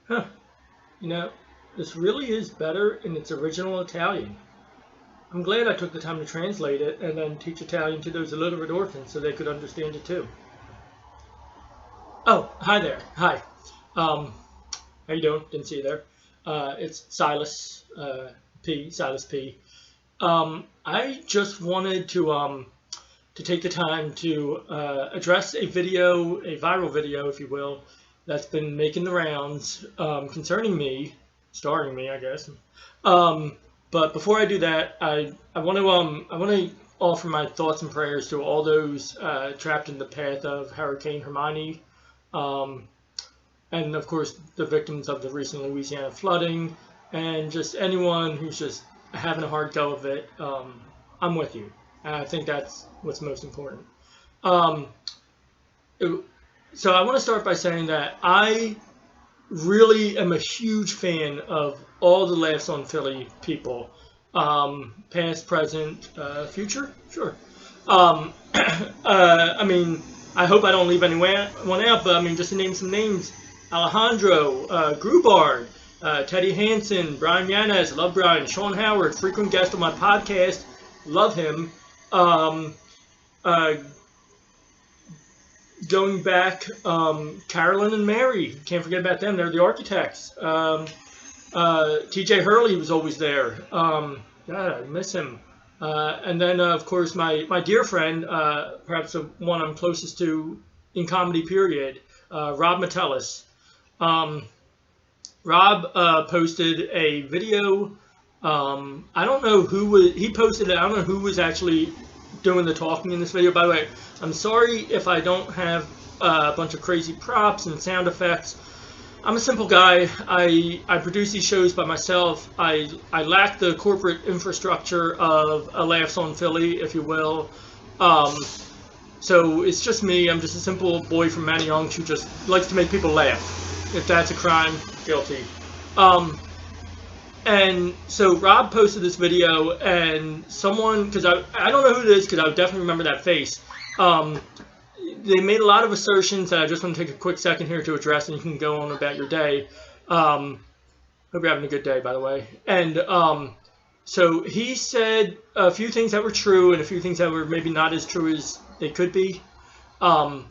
Huh, you know, this really is better in its original Italian. I'm glad I took the time to translate it and then teach Italian to those illiterate orphans so they could understand it too. Oh, hi there. Hi. Um, how you doing? Didn't see you there. It's Sylis Sylis P. I just wanted to take the time to address a viral video, if you will, that's been making the rounds concerning me, starring me, I guess. Um, but before I do that, I want to offer my thoughts and prayers to all those trapped in the path of Hurricane Hermione, um, and of course the victims of the recent Louisiana flooding, and just anyone who's just having a hard go of it. I'm with you, and I think that's what's most important. Um, it- so I want to start by saying that I really am a huge fan of all the Laughs on Philly people, past, present, future, sure. Um, I mean, I hope I don't leave anyone out, but I mean, just to name some names: Alejandro, Grubard, Teddy Hansen, Brian Yanez, love Brian, Sean Howard, frequent guest on my podcast, love him. Um, uh, Going back, Carolyn and Mary, can't forget about them. They're the architects. TJ Hurley was always there. God, I miss him. And then, of course, my dear friend, perhaps the one I'm closest to in comedy, period, Rob Metellus. Um, Rob posted a video. I don't know who he posted it. I don't know who was actually doing the talking in this video. By the way, I'm sorry if I don't have a bunch of crazy props and sound effects. I'm a simple guy. I produce these shows by myself. I lack the corporate infrastructure of a Laughs on Philly, if you will. Um, so it's just me. I'm just a simple boy from Manayunk who just likes to make people laugh. If that's a crime, guilty. Um, and so Rob posted this video, and someone, because I don't know who it is, because I would definitely remember that face. Um, they made a lot of assertions that I just want to take a quick second here to address, and you can go on about your day. Hope you're having a good day, by the way. And so he said a few things that were true and a few things that were maybe not as true as they could be. Um,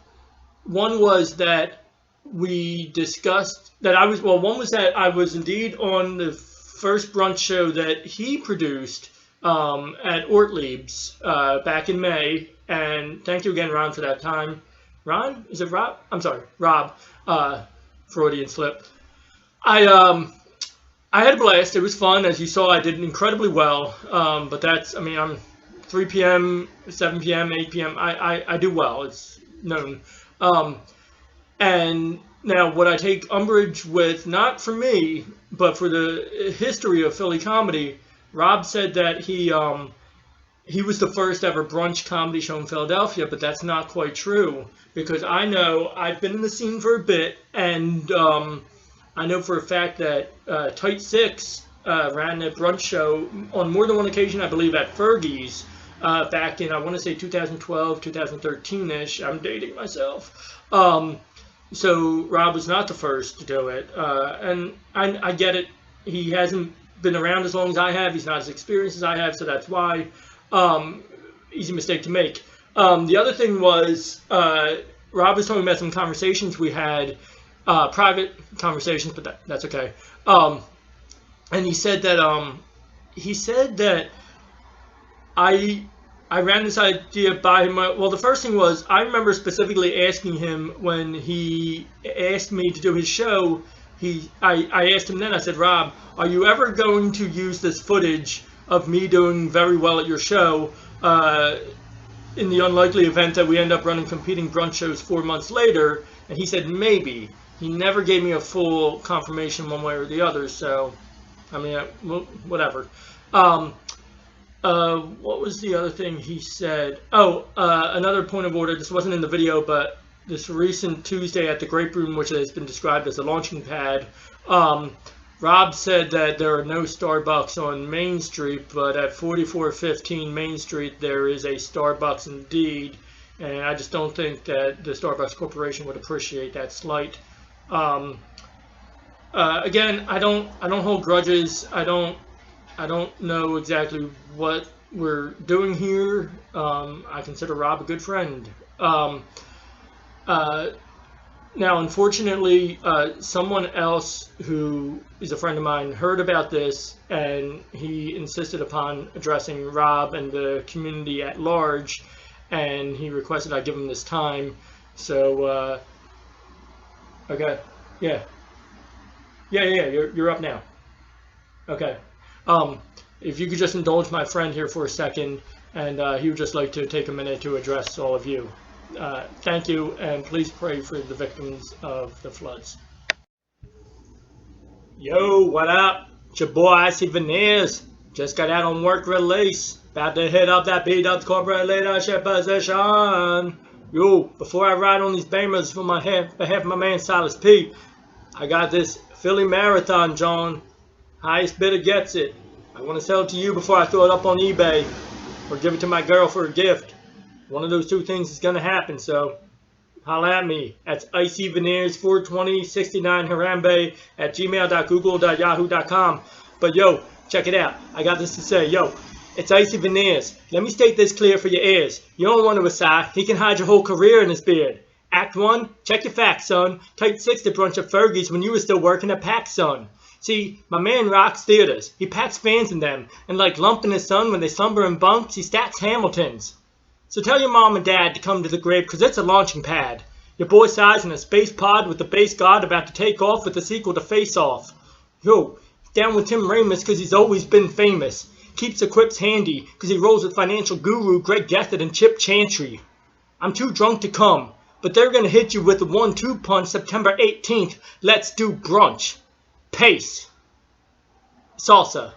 One was that we discussed that one was that I was indeed on the first brunch show that he produced at Ortlieb's back in May. And thank you again, Ron, for that time. Ron? Is it Rob? I'm sorry, Rob. Freudian slip. I I had a blast. It was fun. As you saw, I did incredibly well. But that's, I mean, I'm 3 p.m., 7 p.m., 8 p.m. I do well. It's known. Um, and now, what I take umbrage with, not for me, but for the history of Philly comedy, Rob said that he was the first ever brunch comedy show in Philadelphia, but that's not quite true, because I know I've been in the scene for a bit, and I know for a fact that Tight Six ran a brunch show on more than one occasion, I believe, at Fergie's back in, I want to say 2012, 2013-ish. I'm dating myself. So Rob was not the first to do it, and I get it. He hasn't been around as long as I have. He's not as experienced as I have, so that's why. Easy mistake to make. The other thing was Rob was talking about some conversations we had, private conversations, but that's okay. And he said that I ran this idea by him. Well, the first thing was, I remember specifically asking him when he asked me to do his show. I asked him then. I said, Rob, are you ever going to use this footage of me doing very well at your show in the unlikely event that we end up running competing brunch shows 4 months later? And he said maybe. He never gave me a full confirmation one way or the other. So, I mean, whatever. What was the other thing he said? Oh, another point of order. This wasn't in the video, but this recent Tuesday at the Grape Room, which has been described as a launching pad, Rob said that there are no Starbucks on Main Street, but at 4415 Main Street there is a Starbucks indeed, and I just don't think that the Starbucks Corporation would appreciate that slight. Again, I don't hold grudges. I don't know exactly what we're doing here. I consider Rob a good friend. Uh, Now, unfortunately, someone else who is a friend of mine heard about this, and he insisted upon addressing Rob and the community at large, and he requested I give him this time. So, okay, yeah, you're up now. Okay, if you could just indulge my friend here for a second, and he would just like to take a minute to address all of you. Thank you, and please pray for the victims of the floods. Yo, what up? It's your boy Icyyy Vaneerzzz. Just got out on work release. About to hit up that beat-up corporate leadership position. Yo, before I ride on these bangers for behalf of my man Sylis P, I got this Philly Marathon, John. Highest bidder gets it. I want to sell it to you before I throw it up on eBay, or give it to my girl for a gift. One of those two things is going to happen, so holla at me. That's Icyyy Vaneerzzz 42069 Harambe at gmail.google.yahoo.com. But yo, check it out. I got this to say. Yo, it's Icyyy Vaneerzzz. Let me state this clear for your ears. You don't want to aside. He can hide your whole career in his beard. Act 1, check your facts, son. Type 6 to brunch of Fergie's when you were still working at PAX, son. See, my man rocks theaters. He packs fans in them. And like Lump and his son when they slumber in bunks, he stacks Hamiltons. So tell your mom and dad to come to the grave, cause it's a launching pad. Your boy Si's in a space pod with the base god about to take off with the sequel to Face Off. Yo, down with Tim Ramis cause he's always been famous. Keeps the quips handy cause he rolls with financial guru Greg Gethard and Chip Chantry. I'm too drunk to come, but they're gonna hit you with a 1-2 punch September 18th. Let's do brunch. Pace. Salsa.